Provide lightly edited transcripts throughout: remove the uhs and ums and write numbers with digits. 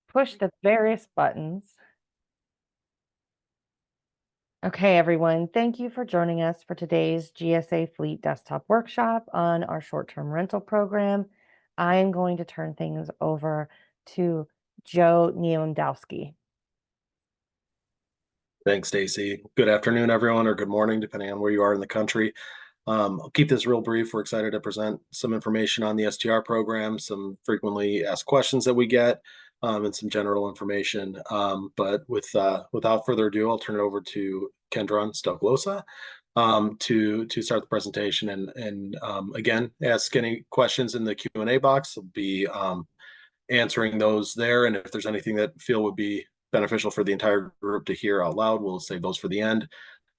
push the various buttons. Okay, everyone, thank you for joining us for today's GSA Fleet desktop workshop on our short-term rental program. I am going to turn things over to Joe Niemdowski. Thanks, Stacy. Good afternoon, everyone, or good morning, depending on where you are in the country. I'll keep this real brief. We're excited to present some information on the STR program, some frequently asked questions that we get, and some general information. But without further ado, I'll turn it over to Kendron Stoklosa to start the presentation. And again, ask any questions in the Q&A box. I'll be answering those there. And if there's anything that feel would be beneficial for the entire group to hear out loud, we'll save those for the end.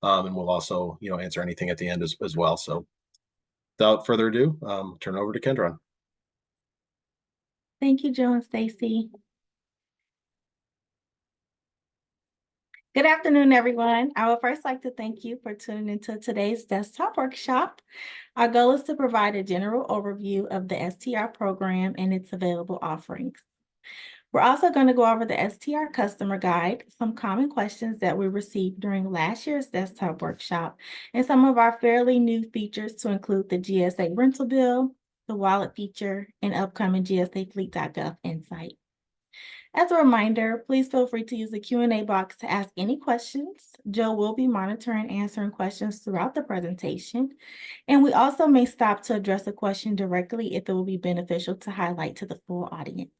And we'll also, answer anything at the end as well. So without further ado, turn it over to Kendron. Thank you, Joe and Stacy. Good afternoon, everyone. I would first like to thank you for tuning into today's desktop workshop. Our goal is to provide a general overview of the STR program and its available offerings. We're also going to go over the STR customer guide, some common questions that we received during last year's desktop workshop, and some of our fairly new features to include the GSA rental bill, the wallet feature, and upcoming GSAFleet.gov insight. As a reminder, please feel free to use the Q&A box to ask any questions. Joe will be monitoring and answering questions throughout the presentation, and we also may stop to address a question directly if it will be beneficial to highlight to the full audience.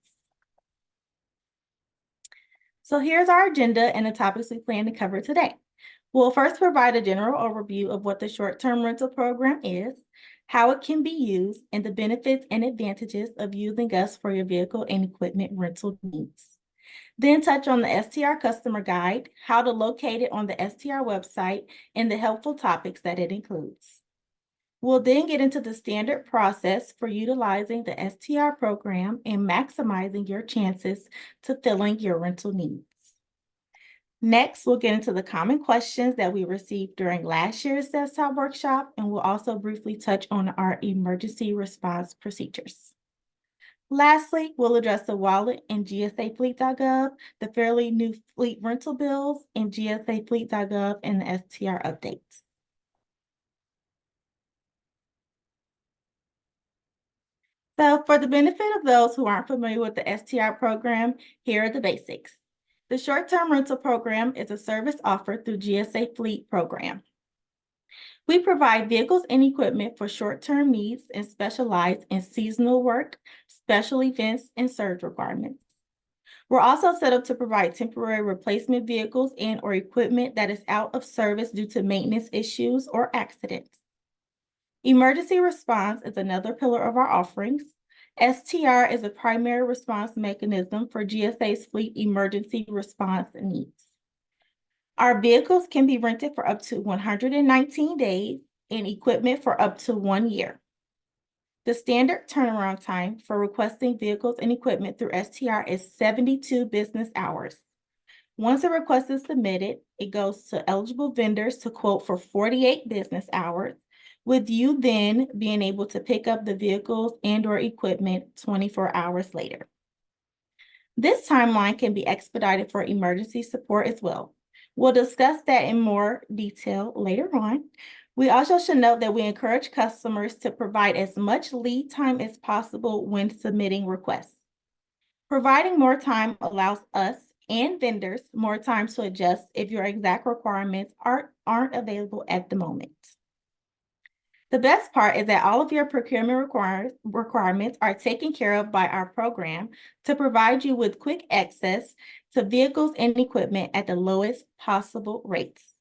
So here's our agenda and the topics we plan to cover today. We'll first provide a general overview of what the short-term rental program is, how it can be used, and the benefits and advantages of using us for your vehicle and equipment rental needs. Then touch on the STR customer guide, how to locate it on the STR website, and the helpful topics that it includes. We'll then get into the standard process for utilizing the STR program and maximizing your chances to filling your rental needs. Next, we'll get into the common questions that we received during last year's desktop workshop, and we'll also briefly touch on our emergency response procedures. Lastly, we'll address the wallet and GSAFleet.gov, the fairly new fleet rental bills, and GSAFleet.gov and the STR updates. So for the benefit of those who aren't familiar with the STR program, here are the basics. The short-term rental program is a service offered through GSA Fleet program. We provide vehicles and equipment for short-term needs and specialize in seasonal work, special events, and surge requirements. We're also set up to provide temporary replacement vehicles and or equipment that is out of service due to maintenance issues or accidents. Emergency response is another pillar of our offerings. STR is a primary response mechanism for GSA's fleet emergency response needs. Our vehicles can be rented for up to 119 days and equipment for up to 1 year. The standard turnaround time for requesting vehicles and equipment through STR is 72 business hours. Once a request is submitted, it goes to eligible vendors to quote for 48 business hours, with you then being able to pick up the vehicles and or equipment 24 hours later. This timeline can be expedited for emergency support as well. We'll discuss that in more detail later on. We also should note that we encourage customers to provide as much lead time as possible when submitting requests. Providing more time allows us and vendors more time to adjust if your exact requirements aren't available at the moment. The best part is that all of your procurement requirements are taken care of by our program to provide you with quick access to vehicles and equipment at the lowest possible rates.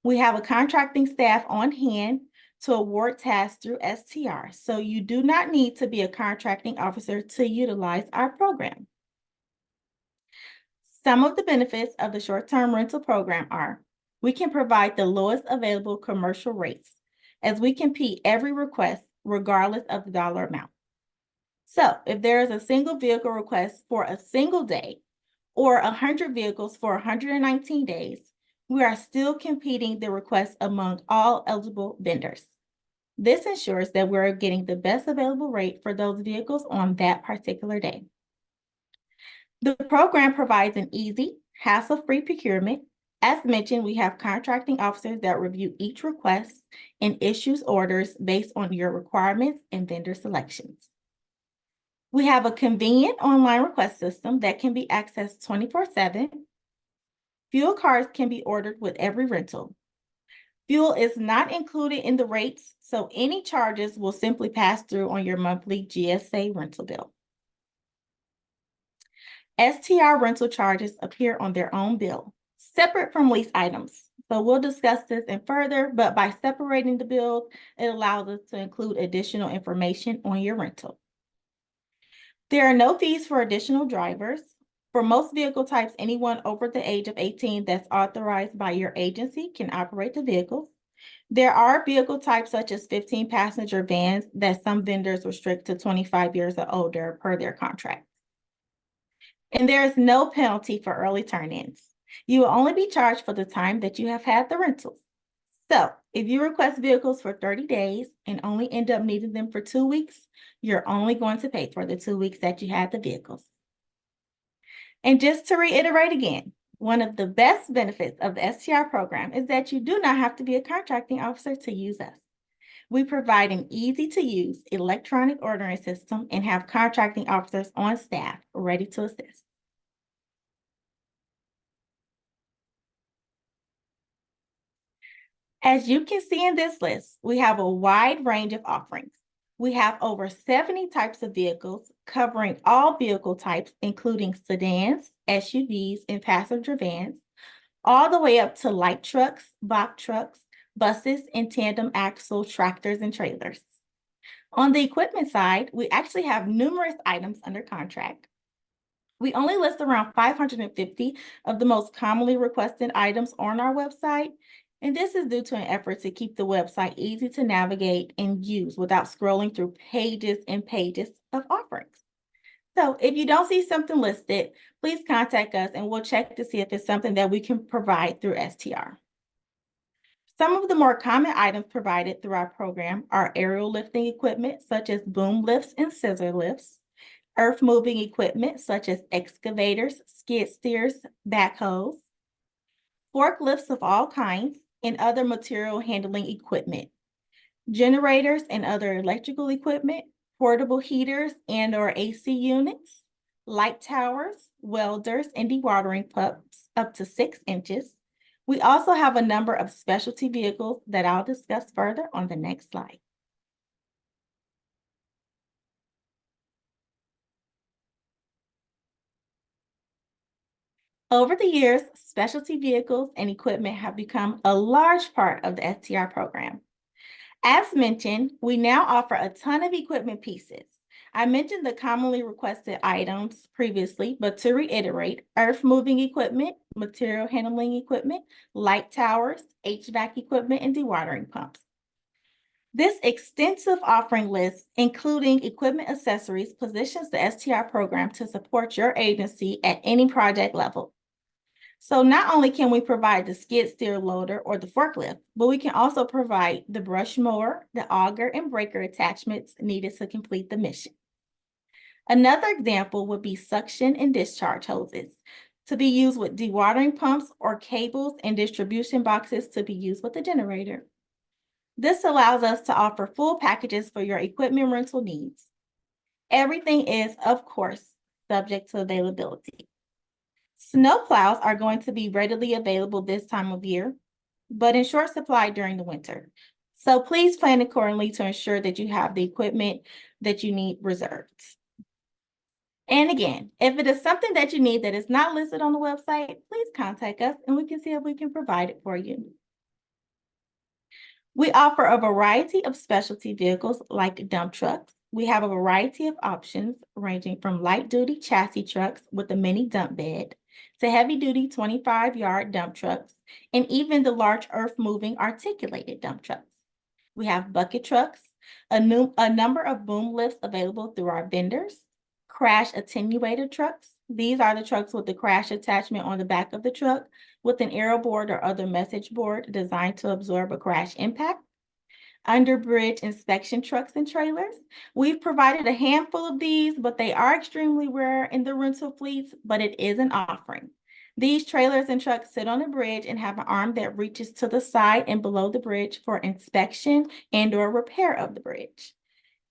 We have a contracting staff on hand to award tasks through STR, so you do not need to be a contracting officer to utilize our program. Some of the benefits of the short-term rental program are: we can provide the lowest available commercial rates, as we compete every request regardless of the dollar amount. So if there is a single vehicle request for a single day or 100 vehicles for 119 days, we are still competing the requests among all eligible vendors. This ensures that we're getting the best available rate for those vehicles on that particular day. The program provides an easy, hassle-free procurement. As mentioned, we have contracting officers that review each request and issues orders based on your requirements and vendor selections. We have a convenient online request system that can be accessed 24/7. Fuel cards can be ordered with every rental. Fuel is not included in the rates, so any charges will simply pass through on your monthly GSA rental bill. STR rental charges appear on their own bill, separate from lease items. So we'll discuss this in further, but by separating the bill, it allows us to include additional information on your rental. There are no fees for additional drivers. For most vehicle types, anyone over the age of 18 that's authorized by your agency can operate the vehicles. There are vehicle types such as 15-passenger vans that some vendors restrict to 25 years or older per their contract. And there is no penalty for early turn-ins. You will only be charged for the time that you have had the rentals. So if you request vehicles for 30 days and only end up needing them for 2 weeks, you're only going to pay for the 2 weeks that you had the vehicles. And just to reiterate again, one of the best benefits of the STR program is that you do not have to be a contracting officer to use us. We provide an easy-to-use electronic ordering system and have contracting officers on staff ready to assist. As you can see in this list, we have a wide range of offerings. We have over 70 types of vehicles covering all vehicle types, including sedans, SUVs, and passenger vans, all the way up to light trucks, box trucks, buses, and tandem axle tractors and trailers. On the equipment side, we actually have numerous items under contract. We only list around 550 of the most commonly requested items on our website, and this is due to an effort to keep the website easy to navigate and use without scrolling through pages and pages of offerings. So if you don't see something listed, please contact us and we'll check to see if it's something that we can provide through STR. Some of the more common items provided through our program are aerial lifting equipment such as boom lifts and scissor lifts, earth moving equipment such as excavators, skid steers, backhoes, forklifts of all kinds, and other material handling equipment, generators and other electrical equipment, portable heaters and/or AC units, light towers, welders, and dewatering pumps up to 6 inches. We also have a number of specialty vehicles that I'll discuss further on the next slide. Over the years, specialty vehicles and equipment have become a large part of the STR program. As mentioned, we now offer a ton of equipment pieces. I mentioned the commonly requested items previously, but to reiterate, earth moving equipment, material handling equipment, light towers, HVAC equipment, and dewatering pumps. This extensive offering list, including equipment accessories, positions the STR program to support your agency at any project level. So not only can we provide the skid steer loader or the forklift, but we can also provide the brush mower, the auger, and breaker attachments needed to complete the mission. Another example would be suction and discharge hoses to be used with dewatering pumps or cables and distribution boxes to be used with the generator. This allows us to offer full packages for your equipment rental needs. Everything is, of course, subject to availability. Snow plows are going to be readily available this time of year, but in short supply during the winter. So please plan accordingly to ensure that you have the equipment that you need reserved. And again, if it is something that you need that is not listed on the website, please contact us and we can see if we can provide it for you. We offer a variety of specialty vehicles like dump trucks. We have a variety of options ranging from light-duty chassis trucks with a mini dump bed to heavy-duty 25-yard dump trucks, and even the large earth-moving articulated dump trucks. We have bucket trucks, a number of boom lifts available through our vendors, crash attenuator trucks. These are the trucks with the crash attachment on the back of the truck with an aero board or other message board designed to absorb a crash impact. underbridge inspection trucks and trailers. We've provided a handful of these, but they are extremely rare in the rental fleets, but it is an offering. These trailers and trucks sit on a bridge and have an arm that reaches to the side and below the bridge for inspection and/or repair of the bridge.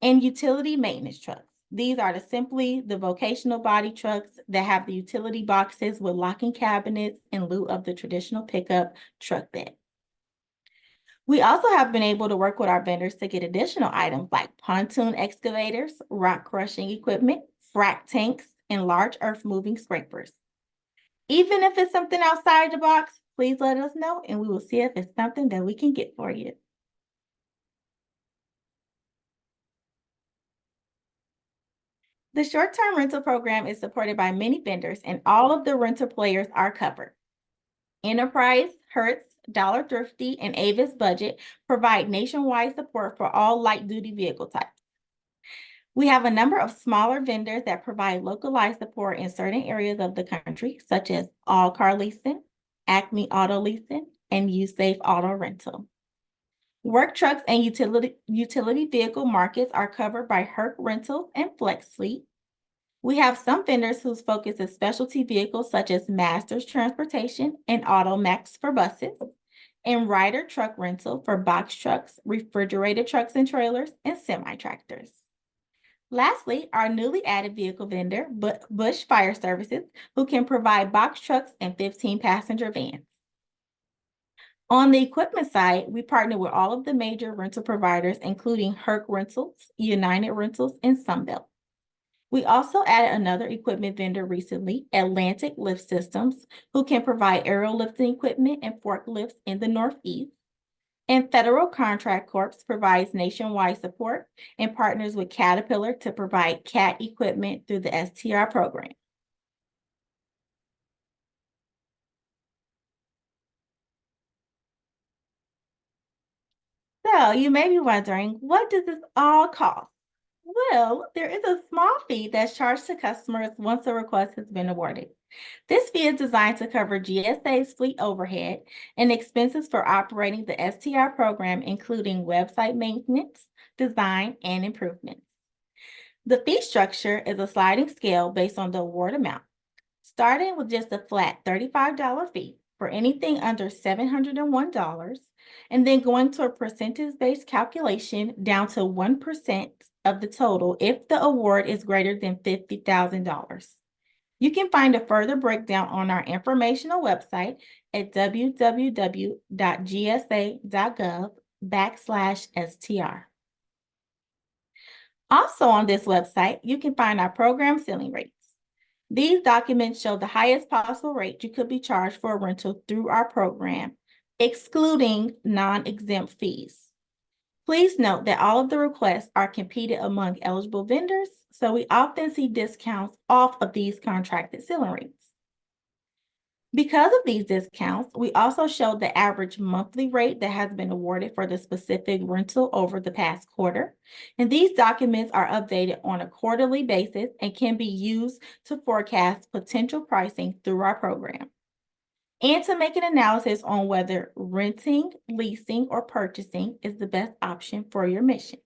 And utility maintenance trucks. These are simply the vocational body trucks that have the utility boxes with locking cabinets in lieu of the traditional pickup truck bed. We also have been able to work with our vendors to get additional items like pontoon excavators, rock crushing equipment, frac tanks, and large earth moving scrapers. Even if it's something outside the box, please let us know and we will see if it's something that we can get for you. The short-term rental program is supported by many vendors and all of the rental players are covered. Enterprise, Hertz, Dollar Thrifty, and Avis Budget provide nationwide support for all light-duty vehicle types. We have a number of smaller vendors that provide localized support in certain areas of the country, such as All Car Leasing, Acme Auto Leasing, and USafe Auto Rental. Work trucks and utility vehicle markets are covered by Herc Rentals and Flex Fleet. We have some vendors whose focus is specialty vehicles such as Masters Transportation and AutoMax for buses, and Ryder Truck Rental for box trucks, refrigerated trucks and trailers, and semi-tractors. Lastly, our newly added vehicle vendor, Bush Fire Services, who can provide box trucks and 15-passenger vans. On the equipment side, we partner with all of the major rental providers, including Herc Rentals, United Rentals, and Sunbelt. We also added another equipment vendor recently, Atlantic Lift Systems, who can provide aerial lifting equipment and forklifts in the Northeast. And Federal Contract Corps provides nationwide support and partners with Caterpillar to provide CAT equipment through the STR program. So you may be wondering, what does this all cost? Well, there is a small fee that's charged to customers once a request has been awarded. This fee is designed to cover GSA's fleet overhead and expenses for operating the STR program, including website maintenance, design, and improvements. The fee structure is a sliding scale based on the award amount, starting with just a flat $35 fee for anything under $701, and then going to a percentage-based calculation down to 1% of the total if the award is greater than $50,000. You can find a further breakdown on our informational website at www.gsa.gov/STR. Also on this website, you can find our program ceiling rates. These documents show the highest possible rate you could be charged for a rental through our program, excluding non-exempt fees. Please note that all of the requests are competed among eligible vendors, so we often see discounts off of these contracted ceiling rates. Because of these discounts, we also show the average monthly rate that has been awarded for the specific rental over the past quarter. And these documents are updated on a quarterly basis and can be used to forecast potential pricing through our program, and to make an analysis on whether renting, leasing, or purchasing is the best option for your mission.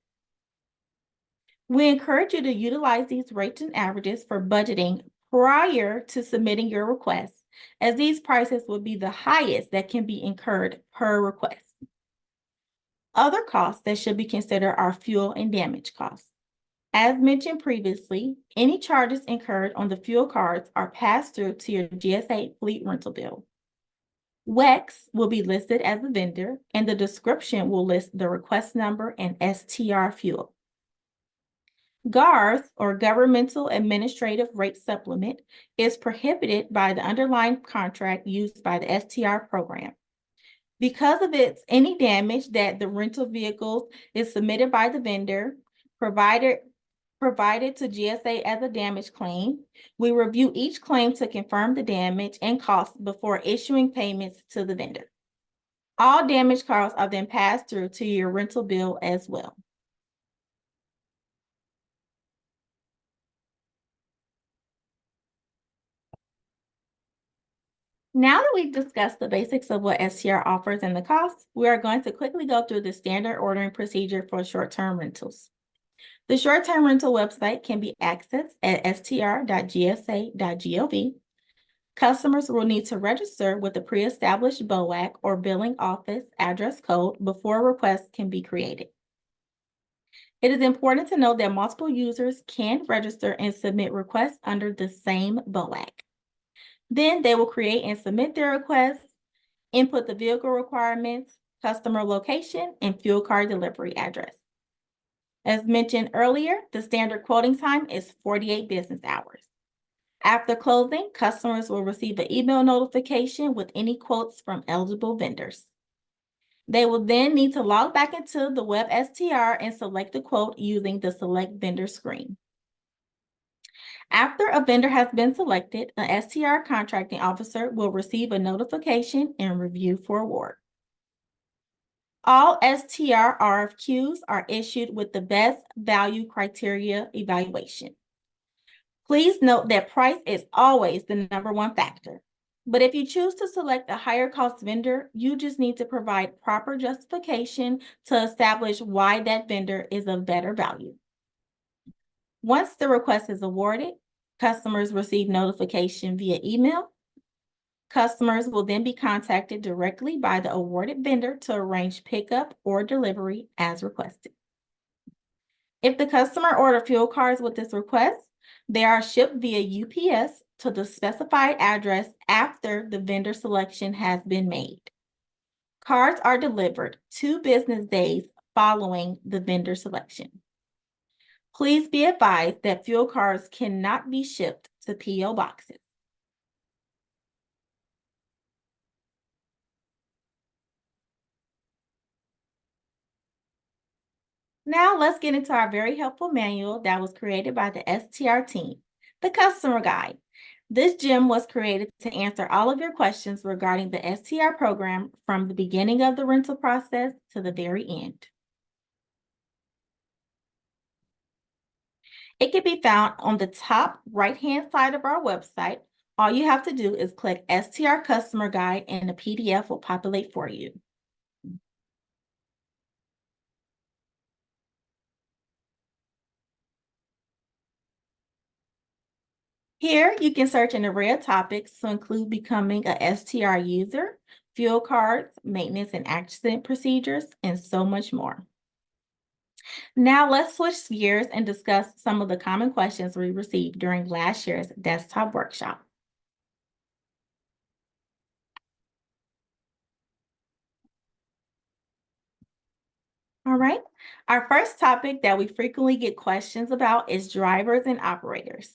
We encourage you to utilize these rates and averages for budgeting prior to submitting your request, as these prices will be the highest that can be incurred per request. Other costs that should be considered are fuel and damage costs. As mentioned previously, any charges incurred on the fuel cards are passed through to your GSA Fleet rental bill. WEX will be listed as a vendor, and the description will list the request number and STR fuel. GARS, or Governmental Administrative Rate Supplement, is prohibited by the underlying contract used by the STR program. Because of any damage that the rental vehicle is submitted by the vendor, provided to GSA as a damage claim, we review each claim to confirm the damage and costs before issuing payments to the vendor. All damage costs are then passed through to your rental bill as well. Now that we've discussed the basics of what STR offers and the costs, we are going to quickly go through the standard ordering procedure for short-term rentals. The short-term rental website can be accessed at str.gsa.gov. Customers will need to register with a pre-established BOAC or billing office address code before requests can be created. It is important to note that multiple users can register and submit requests under the same BOAC. Then they will create and submit their requests, input the vehicle requirements, customer location, and fuel card delivery address. As mentioned earlier, the standard quoting time is 48 business hours. After closing, customers will receive an email notification with any quotes from eligible vendors. They will then need to log back into the web STR and select the quote using the Select Vendor screen. After a vendor has been selected, an STR contracting officer will receive a notification and review for award. All STR RFQs are issued with the best value criteria evaluation. Please note that price is always the #1 factor. But if you choose to select a higher cost vendor, you just need to provide proper justification to establish why that vendor is of better value. Once the request is awarded, customers receive notification via email. Customers will then be contacted directly by the awarded vendor to arrange pickup or delivery as requested. If the customer order fuel cards with this request, they are shipped via UPS to the specified address after the vendor selection has been made. Cards are delivered 2 business days following the vendor selection. Please be advised that fuel cards cannot be shipped to PO boxes. Now let's get into our very helpful manual that was created by the STR team, the Customer Guide. This gem was created to answer all of your questions regarding the STR program from the beginning of the rental process to the very end. It can be found on the top right-hand side of our website. All you have to do is click STR Customer Guide and the PDF will populate for you. Here, you can search an array of topics to include becoming a STR user, fuel cards, maintenance and accident procedures, and so much more. Now, let's switch gears and discuss some of the common questions we received during last year's desktop workshop. All right, our first topic that we frequently get questions about is drivers and operators.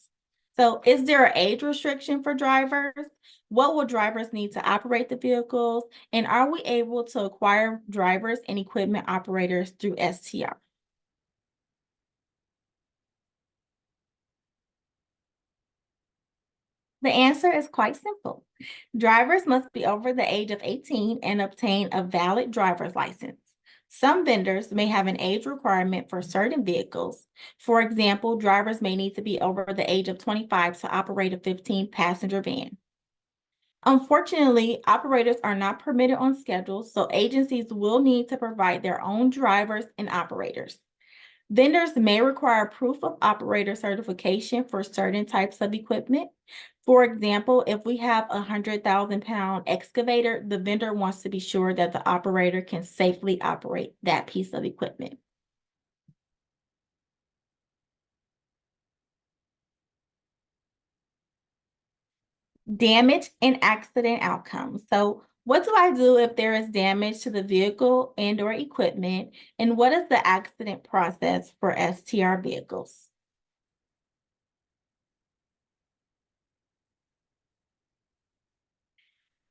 So is there an age restriction for drivers? What will drivers need to operate the vehicles? And are we able to acquire drivers and equipment operators through STR? The answer is quite simple. Drivers must be over the age of 18 and obtain a valid driver's license. Some vendors may have an age requirement for certain vehicles. For example, drivers may need to be over the age of 25 to operate a 15-passenger van. Unfortunately, operators are not permitted on schedule, so agencies will need to provide their own drivers and operators. Vendors may require proof of operator certification for certain types of equipment. For example, if we have a 100,000-pound excavator, the vendor wants to be sure that the operator can safely operate that piece of equipment. Damage and accident outcomes. So what do I do if there is damage to the vehicle and/or equipment? And what is the accident process for STR vehicles?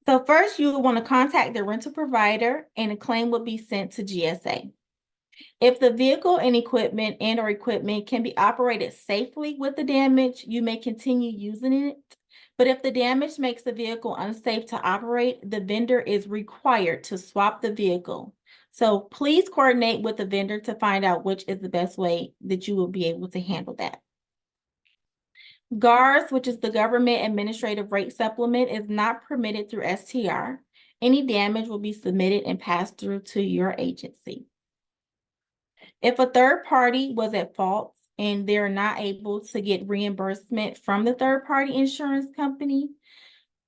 So first, you will want to contact the rental provider and a claim will be sent to GSA. If the vehicle and equipment can be operated safely with the damage, you may continue using it. But if the damage makes the vehicle unsafe to operate, the vendor is required to swap the vehicle. So please coordinate with the vendor to find out which is the best way that you will be able to handle that. GARS, which is the Government Administrative Rate Supplement, is not permitted through STR. Any damage will be submitted and passed through to your agency. If a third party was at fault and they're not able to get reimbursement from the third party insurance company,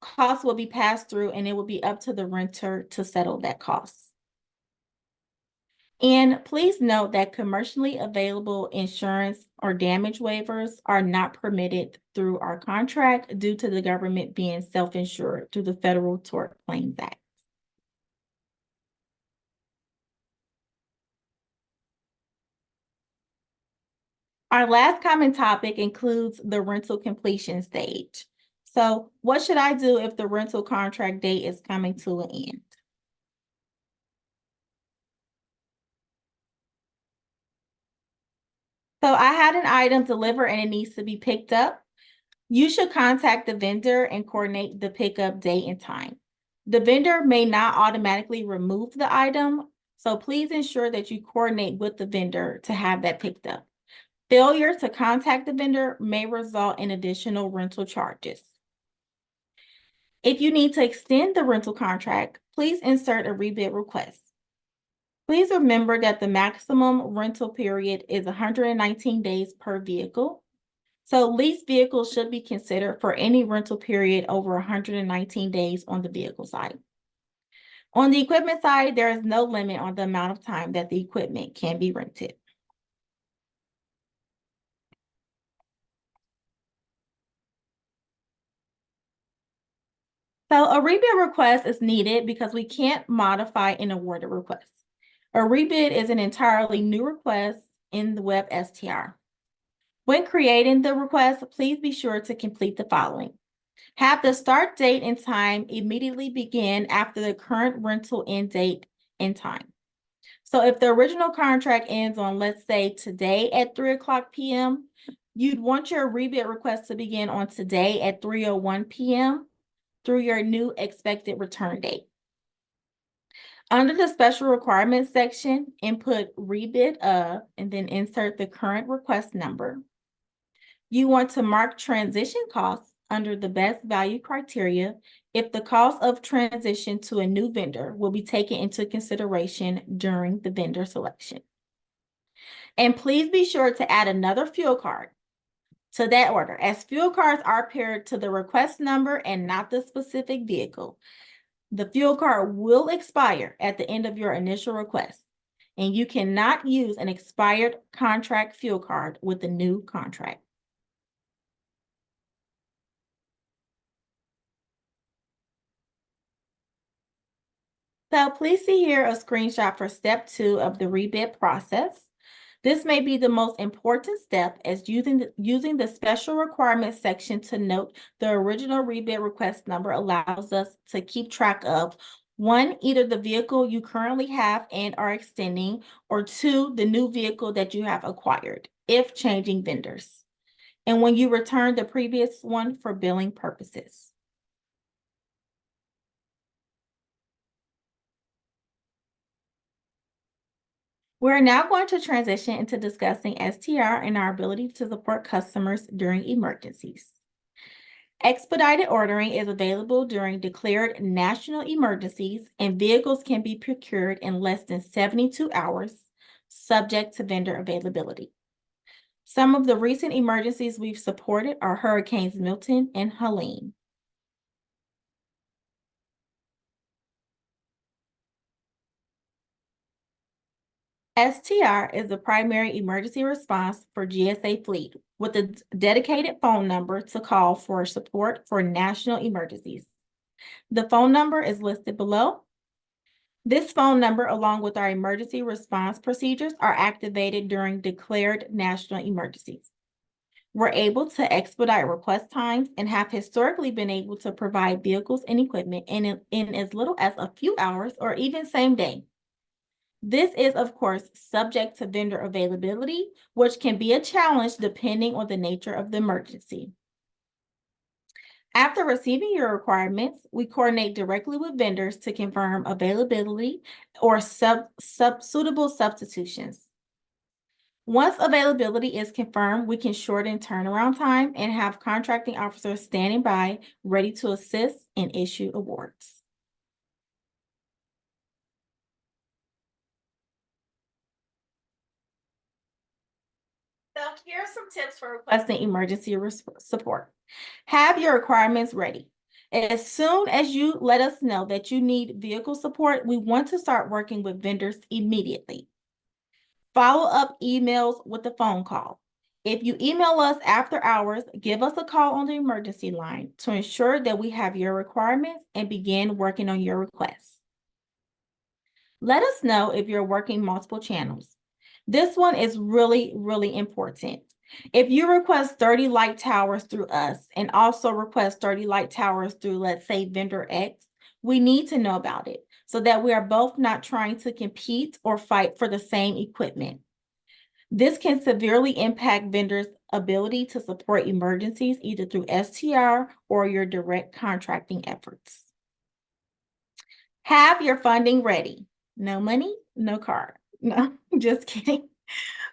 costs will be passed through and it will be up to the renter to settle that cost. And please note that commercially available insurance or damage waivers are not permitted through our contract due to the government being self-insured through the Federal Tort Claims Act. Our last common topic includes the rental completion stage. So what should I do if the rental contract date is coming to an end? So I had an item delivered and it needs to be picked up. You should contact the vendor and coordinate the pickup date and time. The vendor may not automatically remove the item, so please ensure that you coordinate with the vendor to have that picked up. Failure to contact the vendor may result in additional rental charges. If you need to extend the rental contract, please insert a rebid request. Please remember that the maximum rental period is 119 days per vehicle. So leased vehicles should be considered for any rental period over 119 days on the vehicle side. On the equipment side, there is no limit on the amount of time that the equipment can be rented. So a rebid request is needed because we can't modify an awarded request. A rebid is an entirely new request in the web STR. When creating the request, please be sure to complete the following. Have the start date and time immediately begin after the current rental end date and time. So if the original contract ends on, let's say, today at 3:00 p.m., you'd want your rebid request to begin on today at 3:01 p.m. through your new expected return date. Under the special requirements section, input rebid of, and then insert the current request number. You want to mark transition costs under the best value criteria if the cost of transition to a new vendor will be taken into consideration during the vendor selection. And please be sure to add another fuel card to that order, as fuel cards are paired to the request number and not the specific vehicle. The fuel card will expire at the end of your initial request, and you cannot use an expired contract fuel card with the new contract. So please see here a screenshot for step 2 of the rebid process. This may be the most important step, as using the special requirements section to note the original rebid request number allows us to keep track of 1, either the vehicle you currently have and are extending, or 2, the new vehicle that you have acquired, if changing vendors, and when you return the previous one for billing purposes. We're now going to transition into discussing STR and our ability to support customers during emergencies. Expedited ordering is available during declared national emergencies, and vehicles can be procured in less than 72 hours, subject to vendor availability. Some of the recent emergencies we've supported are Hurricanes Milton and Helene. STR is the primary emergency response for GSA Fleet, with a dedicated phone number to call for support for national emergencies. The phone number is listed below. This phone number, along with our emergency response procedures, are activated during declared national emergencies. We're able to expedite request times and have historically been able to provide vehicles and equipment in as little as a few hours or even same day. This is, of course, subject to vendor availability, which can be a challenge depending on the nature of the emergency. After receiving your requirements, we coordinate directly with vendors to confirm availability or suitable substitutions. Once availability is confirmed, we can shorten turnaround time and have contracting officers standing by, ready to assist and issue awards. So here are some tips for requesting emergency support. Have your requirements ready. As soon as you let us know that you need vehicle support, we want to start working with vendors immediately. Follow up emails with a phone call. If you email us after hours, give us a call on the emergency line to ensure that we have your requirements and begin working on your requests. Let us know if you're working multiple channels. This one is really, really important. If you request 30 light towers through us and also request 30 light towers through, let's say, vendor X, we need to know about it so that we are both not trying to compete or fight for the same equipment. This can severely impact vendors' ability to support emergencies either through STR or your direct contracting efforts. Have your funding ready. No money, no car. No, just kidding.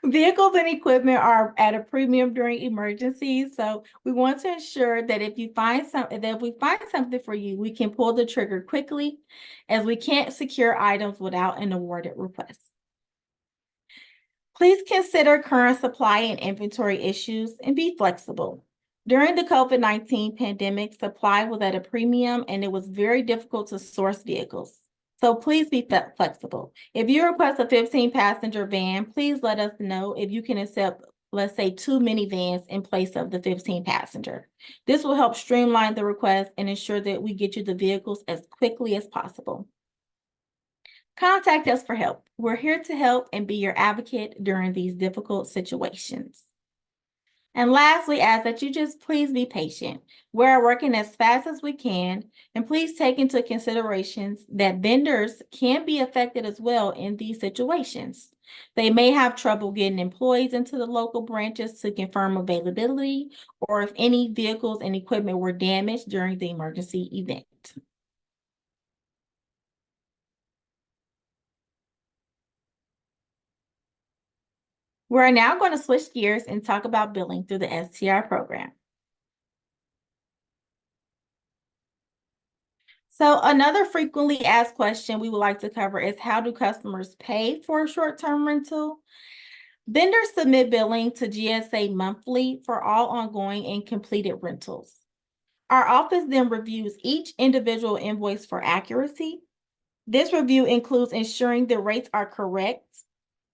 Vehicles and equipment are at a premium during emergencies, so we want to ensure that if we find something for you, we can pull the trigger quickly, as we can't secure items without an awarded request. Please consider current supply and inventory issues and be flexible. During the COVID-19 pandemic, supply was at a premium and it was very difficult to source vehicles. So please be flexible. If you request a 15-passenger van, please let us know if you can accept, let's say, 2 minivans in place of the 15-passenger. This will help streamline the request and ensure that we get you the vehicles as quickly as possible. Contact us for help. We're here to help and be your advocate during these difficult situations. And lastly, ask that you just please be patient. We're working as fast as we can, and please take into considerations that vendors can be affected as well in these situations. They may have trouble getting employees into the local branches to confirm availability, or if any vehicles and equipment were damaged during the emergency event. We're now going to switch gears and talk about billing through the STR program. So another frequently asked question we would like to cover is, how do customers pay for a short-term rental? Vendors submit billing to GSA monthly for all ongoing and completed rentals. Our office then reviews each individual invoice for accuracy. This review includes ensuring the rates are correct,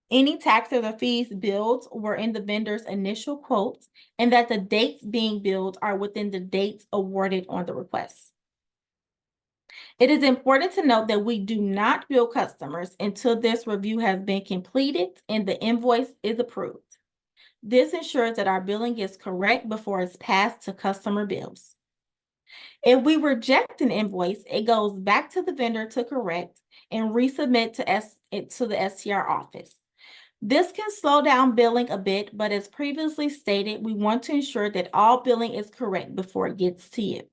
any taxes or fees billed were in the vendor's initial quotes, and that the dates being billed are within the dates awarded on the request. It is important to note that we do not bill customers until this review has been completed and the invoice is approved. This ensures that our billing is correct before it's passed to customer bills. If we reject an invoice, it goes back to the vendor to correct and resubmit to the STR office. This can slow down billing a bit, but as previously stated, we want to ensure that all billing is correct before it gets to you.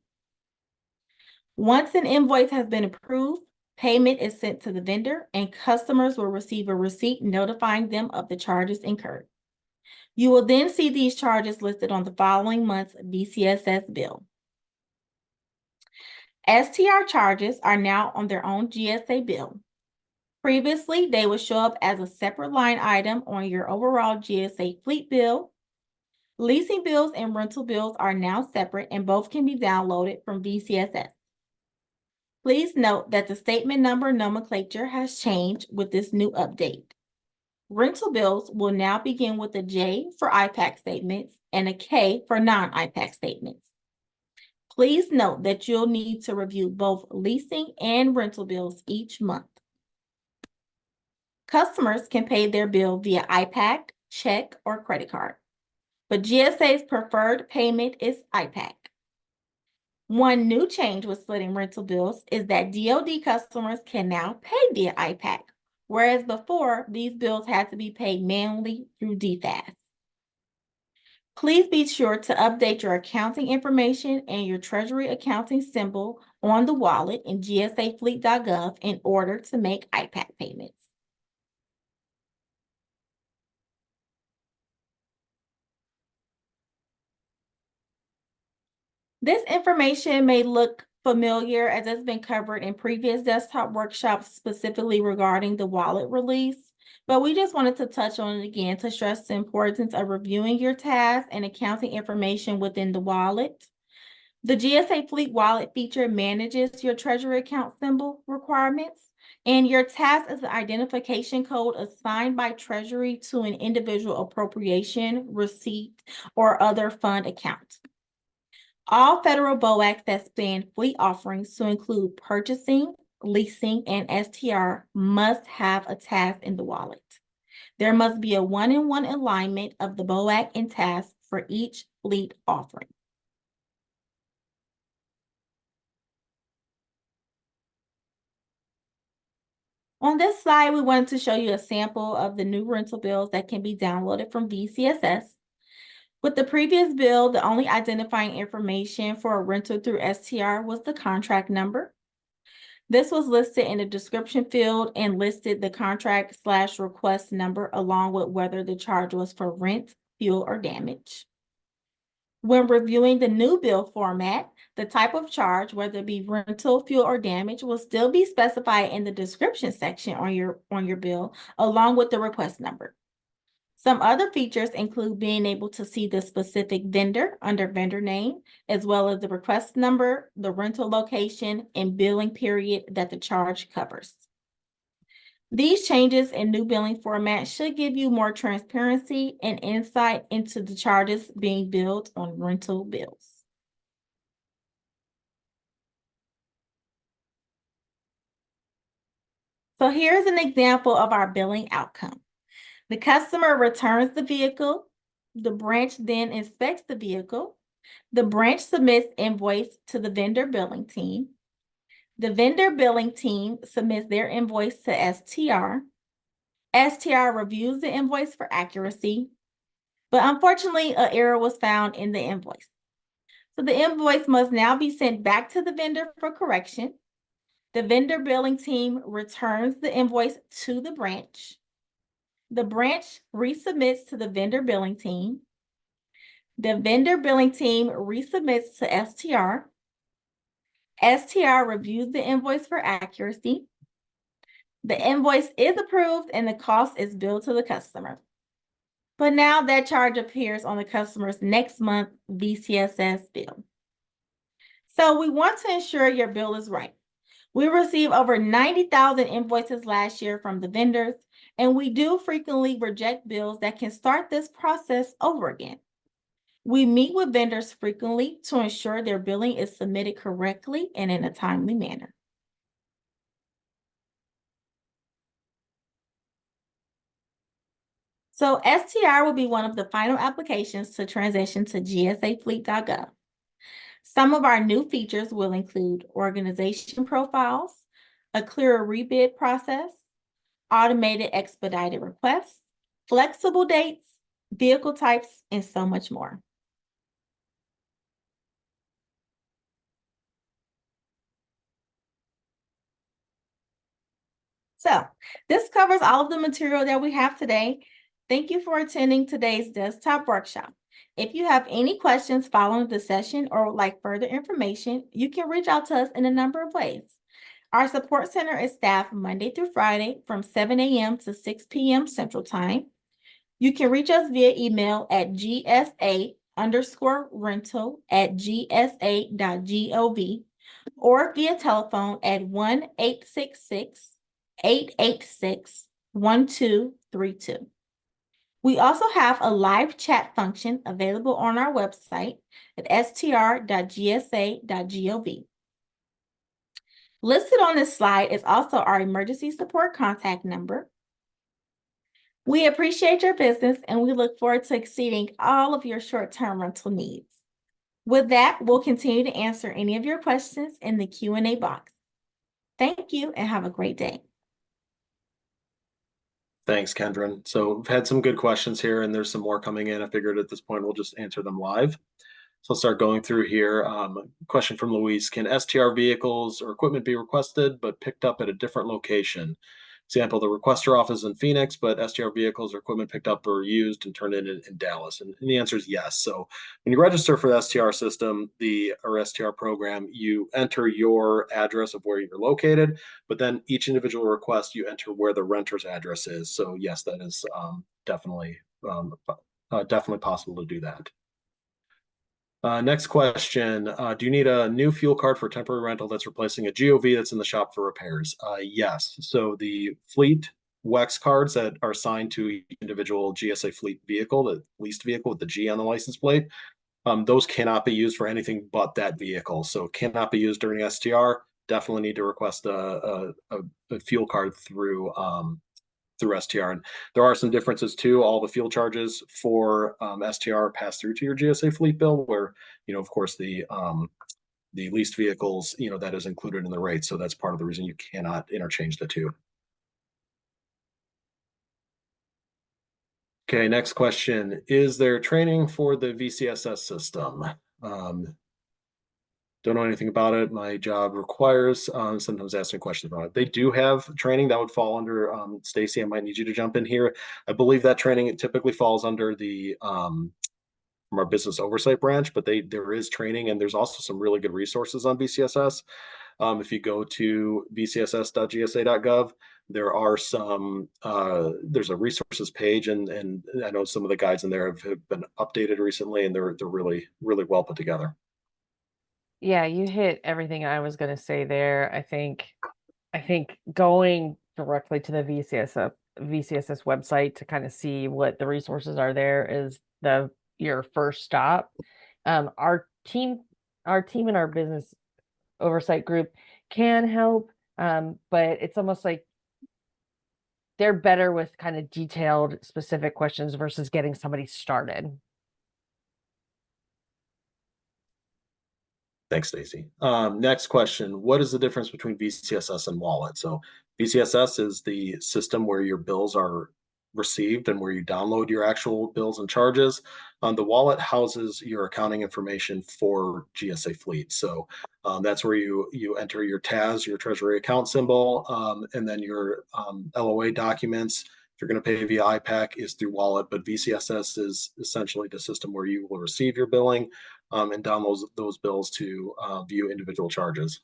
Once an invoice has been approved, payment is sent to the vendor and customers will receive a receipt notifying them of the charges incurred. You will then see these charges listed on the following month's BCSS bill. STR charges are now on their own GSA bill. Previously, they would show up as a separate line item on your overall GSA Fleet bill. Leasing bills and rental bills are now separate and both can be downloaded from BCSS. Please note that the statement number nomenclature has changed with this new update. Rental bills will now begin with a J for IPAC statements and a K for non-IPAC statements. Please note that you'll need to review both leasing and rental bills each month. Customers can pay their bill via IPAC, check, or credit card, but GSA's preferred payment is IPAC. One new change with splitting rental bills is that DoD customers can now pay via IPAC, whereas before these bills had to be paid manually through DFAS. Please be sure to update your accounting information and your Treasury accounting symbol on the wallet in gsafleet.gov in order to make IPAC payments. This information may look familiar as it's been covered in previous desktop workshops specifically regarding the wallet release, but we just wanted to touch on it again to stress the importance of reviewing your tasks and accounting information within the wallet. The GSA Fleet Wallet feature manages your treasury account symbol requirements, and your task is the identification code assigned by Treasury to an individual appropriation, receipt, or other fund account. All federal BOACs that span fleet offerings to include purchasing, leasing, and STR must have a task in the wallet. There must be a one-in-one alignment of the BOAC and task for each fleet offering. On this slide, we wanted to show you a sample of the new rental bills that can be downloaded from VCSS. With the previous bill, the only identifying information for a rental through STR was the contract number. This was listed in the description field and listed the contract/request number along with whether the charge was for rent, fuel, or damage. When reviewing the new bill format, the type of charge, whether it be rental, fuel, or damage, will still be specified in the description section on your bill, along with the request number. Some other features include being able to see the specific vendor under vendor name, as well as the request number, the rental location, and billing period that the charge covers. These changes in new billing format should give you more transparency and insight into the charges being billed on rental bills. So here's an example of our billing outcome. The customer returns the vehicle. The branch then inspects the vehicle. The branch submits invoice to the vendor billing team. The vendor billing team submits their invoice to STR. STR reviews the invoice for accuracy, but unfortunately, an error was found in the invoice. So the invoice must now be sent back to the vendor for correction. The vendor billing team returns the invoice to the branch. The branch resubmits to the vendor billing team. The vendor billing team resubmits to STR. STR reviews the invoice for accuracy. The invoice is approved and the cost is billed to the customer. But now that charge appears on the customer's next month VCSS bill. So we want to ensure your bill is right. We received over 90,000 invoices last year from the vendors, and we do frequently reject bills that can start this process over again. We meet with vendors frequently to ensure their billing is submitted correctly and in a timely manner. So STR will be one of the final applications to transition to GSAFleet.gov. Some of our new features will include organization profiles, a clearer rebid process, automated expedited requests, flexible dates, vehicle types, and so much more. So this covers all of the material that we have today. Thank you for attending today's desktop workshop. If you have any questions following the session or would like further information, you can reach out to us in a number of ways. Our support center is staffed Monday through Friday from 7 a.m. to 6 p.m. Central Time. You can reach us via email at gsa_rental@gsa.gov or via telephone at 1-866-886-1232. We also have a live chat function available on our website at str.gsa.gov. Listed on this slide is also our emergency support contact number. We appreciate your business and we look forward to exceeding all of your short-term rental needs. With that, we'll continue to answer any of your questions in the Q&A box. Thank you and have a great day. Thanks, Kendra. So we've had some good questions here and there's some more coming in. I figured at this point we'll just answer them live. So I'll start going through here. Question from Luis: can STR vehicles or equipment be requested but picked up at a different location? example, the requester office is in Phoenix, but STR vehicles or equipment picked up or used and turned in Dallas. And the answer is yes. So when you register for the STR system, or STR program, you enter your address of where you're located, but then each individual request, you enter where the renter's address is. So yes, that is definitely possible to do that. Next question. Do you need a new fuel card for temporary rental that's replacing a GOV that's in the shop for repairs? Yes. So the fleet WEX cards that are assigned to each individual GSA fleet vehicle, the leased vehicle with the G on the license plate, those cannot be used for anything but that vehicle. So cannot be used during STR. Definitely need to request a fuel card through STR. And there are some differences too. All the fuel charges for STR pass through to your GSA fleet bill, where, of course, the leased vehicles, that is included in the rate. So that's part of the reason you cannot interchange the two. Okay, next question. Is there training for the VCSS system? Don't know anything about it. My job requires sometimes asking questions about it. They do have training that would fall under Stacy. I might need you to jump in here. I believe that training typically falls under the from our business oversight branch, but there is training, and there's also some really good resources on VCSS. If you go to vcss.gsa.gov, there are some there's a resources page, and I know some of the guides in there have been updated recently, and they're really well put together. Yeah, you hit everything I was going to say there. I think going directly to the VCSS website to kind of see what the resources are there is your first stop. Our team and our business oversight group can help, but it's almost like they're better with kind of detailed, specific questions versus getting somebody started. Thanks, Stacy. Next question. What is the difference between VCSS and wallet? So VCSS is the system where your bills are received and where you download your actual bills and charges. The wallet houses your accounting information for GSA Fleet. So that's where you enter your TAS, your treasury account symbol, and then your LOA documents. If you're going to pay via IPAC, is through wallet, but VCSS is essentially the system where you will receive your billing and download those bills to view individual charges.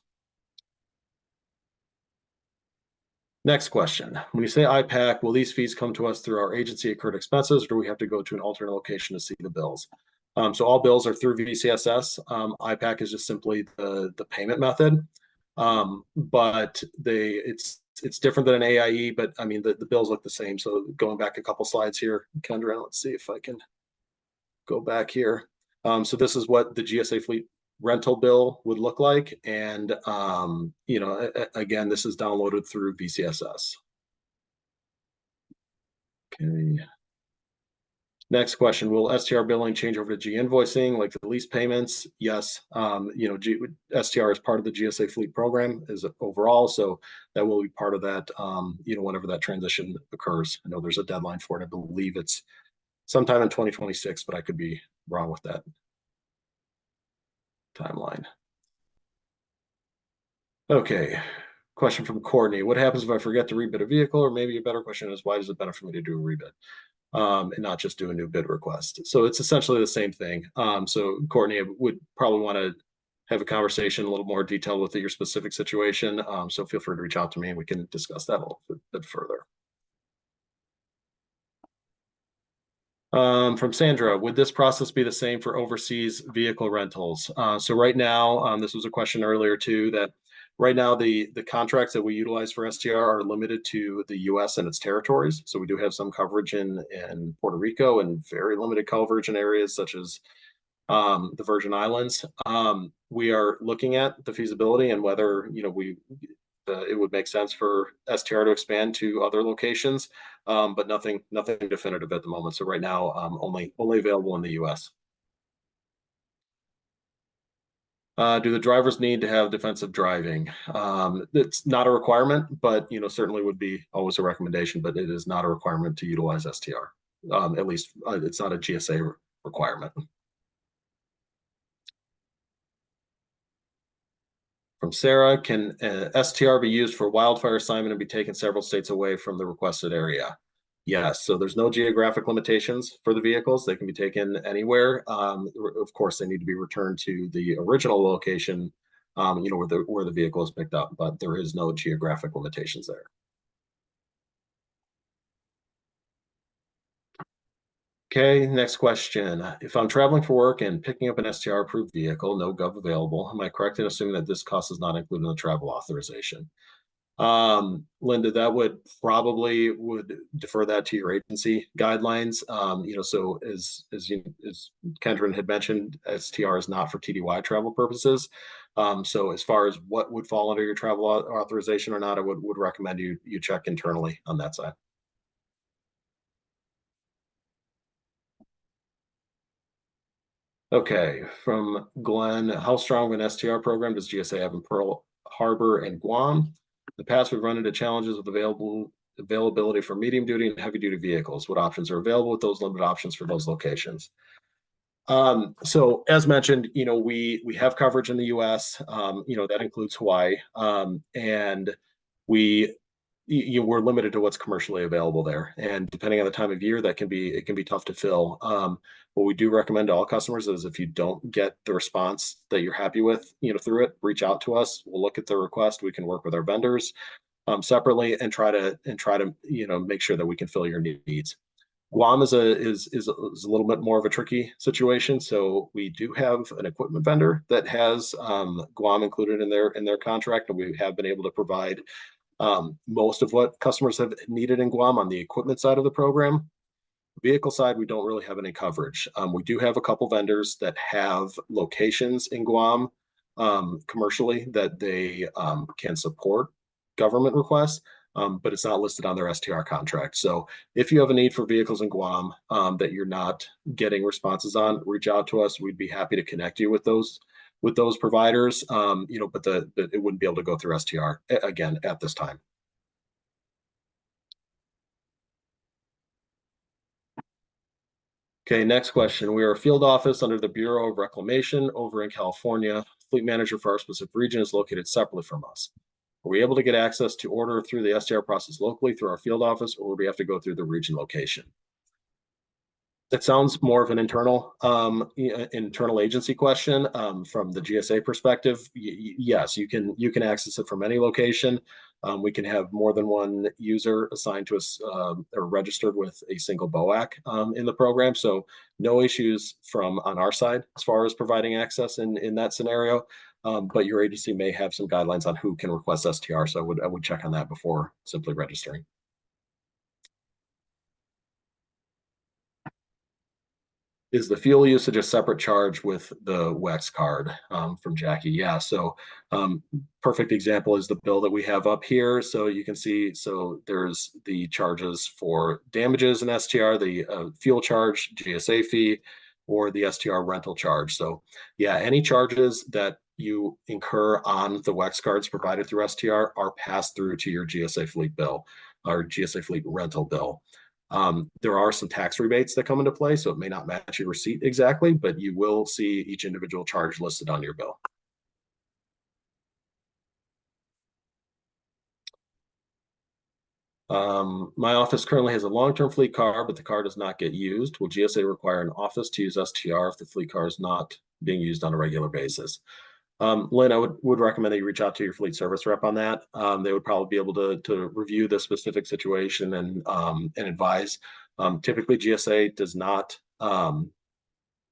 Next question. When you say IPAC, will these fees come to us through our agency accrued expenses, or do we have to go to an alternate location to see the bills? So all bills are through VCSS. IPAC is just simply the payment method, but it's different than an AIE, but I mean, the bills look the same. So going back a couple slides here, Kendra, let's see if I can go back here. So this is what the GSA Fleet rental bill would look like. And, again, this is downloaded through VCSS. Okay. Next question, will STR billing change over to G invoicing like the lease payments? Yes. STR is part of the GSA Fleet program is overall. So that will be part of that, whenever that transition occurs. I know there's a deadline for it. I believe it's sometime in 2026, but I could be wrong with that timeline. Okay, question from Courtney. What happens if I forget to rebid a vehicle? Or maybe a better question is, why is it better for me to do a rebid and not just do a new bid request? So it's essentially the same thing. So Courtney would probably want to have a conversation a little more detailed with your specific situation. So feel free to reach out to me and we can discuss that a little bit further. From Sandra, would this process be the same for overseas vehicle rentals? So right now, this was a question earlier too, that right now the contracts that we utilize for STR are limited to the US and its territories. So we do have some coverage in Puerto Rico and very limited coverage in areas such as the Virgin Islands. We are looking at the feasibility and whether it would make sense for STR to expand to other locations, but nothing definitive at the moment. So right now, only available in the US. Do the drivers need to have defensive driving? It's not a requirement, but certainly would be always a recommendation, but it is not a requirement to utilize STR. At least it's not a GSA requirement. From Sarah, can STR be used for wildfire assignment and be taken several states away from the requested area? Yes, so there's no geographic limitations for the vehicles. They can be taken anywhere. Of course, they need to be returned to the original location, where the vehicle is picked up, but there is no geographic limitations there. Okay, next question. If I'm traveling for work and picking up an STR approved vehicle, no gov available, am I correct in assuming that this cost is not included in the travel authorization? Linda, that would defer that to your agency guidelines. So as Kendra had mentioned, STR is not for TDY travel purposes. So as far as what would fall under your travel authorization or not, I would recommend you check internally on that side. Okay, from Glenn, how strong of an STR program does GSA have in Pearl Harbor and Guam? In the past, we've run into challenges with availability for medium duty and heavy duty vehicles. What options are available with those limited options for those locations? So as mentioned, we have coverage in the US, that includes Hawaii. And we're limited to what's commercially available there. And depending on the time of year, it can be tough to fill. What we do recommend to all customers is if you don't get the response that you're happy with, through it, reach out to us. We'll look at the request. We can work with our vendors separately and try to make sure that we can fill your needs. Guam is a little bit more of a tricky situation. So we do have an equipment vendor that has Guam included in their contract, and we have been able to provide most of what customers have needed in Guam on the equipment side of the program. Vehicle side, we don't really have any coverage. We do have a couple vendors that have locations in Guam commercially that they can support government requests, but it's not listed on their STR contract. So if you have a need for vehicles in Guam that you're not getting responses on, reach out to us. We'd be happy to connect you with those providers, but it wouldn't be able to go through STR again at this time. Okay, next question. We are a field office under the Bureau of Reclamation over in California. Fleet manager for our specific region is located separately from us. Are we able to get access to order through the STR process locally through our field office, or would we have to go through the region location? It sounds more of an internal agency question. From the GSA perspective, yes, you can access it from any location. We can have more than one user assigned to us or registered with a single BOAC in the program. So no issues on our side as far as providing access in that scenario. But your agency may have some guidelines on who can request STR. So I would check on that before simply registering. Is the fuel usage a separate charge with the WEX card? From Jackie? Yeah, so perfect example is the bill that we have up here. So you can see, so there's the charges for damages in STR, the fuel charge, GSA fee, or the STR rental charge. So yeah, any charges that you incur on the WEX cards provided through STR are passed through to your GSA Fleet bill, or GSA Fleet rental bill. There are some tax rebates that come into play, so it may not match your receipt exactly, but you will see each individual charge listed on your bill. My office currently has a long-term fleet car, but the car does not get used. Will GSA require an office to use STR if the fleet car is not being used on a regular basis? Lynn, I would recommend that you reach out to your fleet service rep on that. They would probably be able to review the specific situation and advise. Typically, GSA does not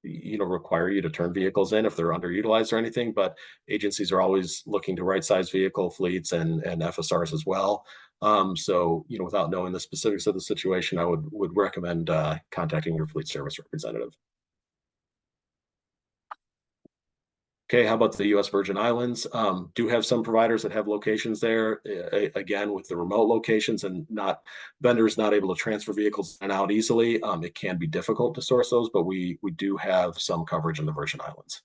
require you to turn vehicles in if they're underutilized or anything, but agencies are always looking to right-size vehicle fleets and FSRs as well. So without knowing the specifics of the situation, I would recommend contacting your fleet service representative. Okay, how about the U.S. Virgin Islands? Do have some providers that have locations there. Again, with the remote locations and vendors not able to transfer vehicles in and out easily, it can be difficult to source those, but we do have some coverage in the Virgin Islands.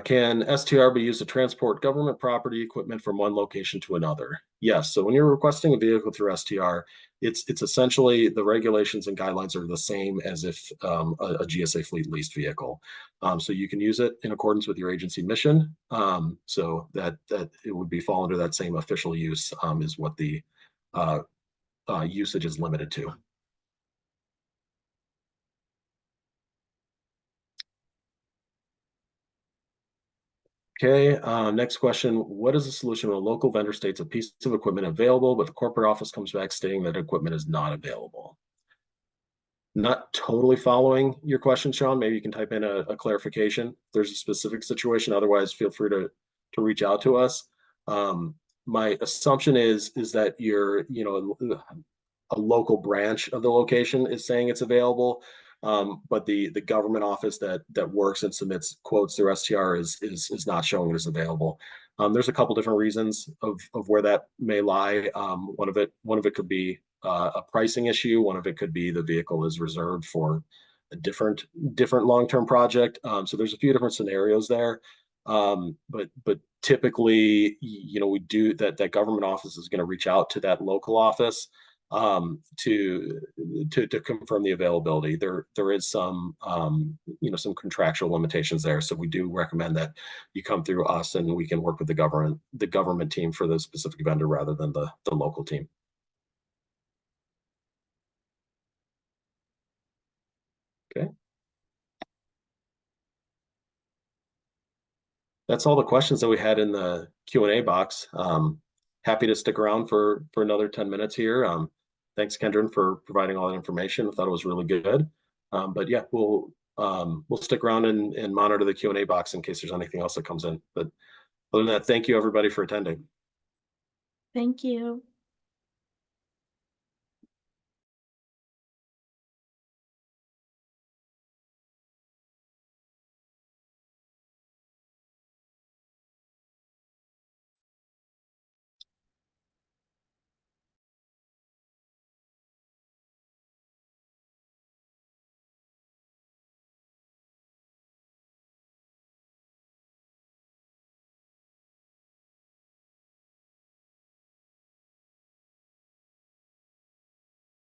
Can STR be used to transport government property equipment from one location to another? Yes. So when you're requesting a vehicle through STR, it's essentially the regulations and guidelines are the same as if a GSA Fleet leased vehicle. So you can use it in accordance with your agency mission. So that it would be fall under that same official use is what the usage is limited to. Okay, next question. What is the solution when a local vendor states a piece of equipment available, but the corporate office comes back stating that equipment is not available? Not totally following your question, Sean. Maybe you can type in a clarification. If there's a specific situation. Otherwise, feel free to reach out to us. My assumption is that you're, a local branch of the location is saying it's available. But the government office that works and submits quotes through STR is not showing it as available. There's a couple different reasons of where that may lie. One of it could be a pricing issue. One of it could be the vehicle is reserved for a different long-term project. So there's a few different scenarios there. But typically, we do that government office is going to reach out to that local office to confirm the availability. There is some some contractual limitations there, so we do recommend that you come through us and we can work with the government team for the specific vendor rather than the local team. Okay, that's all the questions that we had in the Q&A box. Happy to stick around for another 10 minutes here. Thanks, Kendra, for providing all that information. I thought it was really good. But yeah, we'll stick around and monitor the Q&A box in case there's anything else that comes in. But other than that, thank you everybody for attending. Thank you.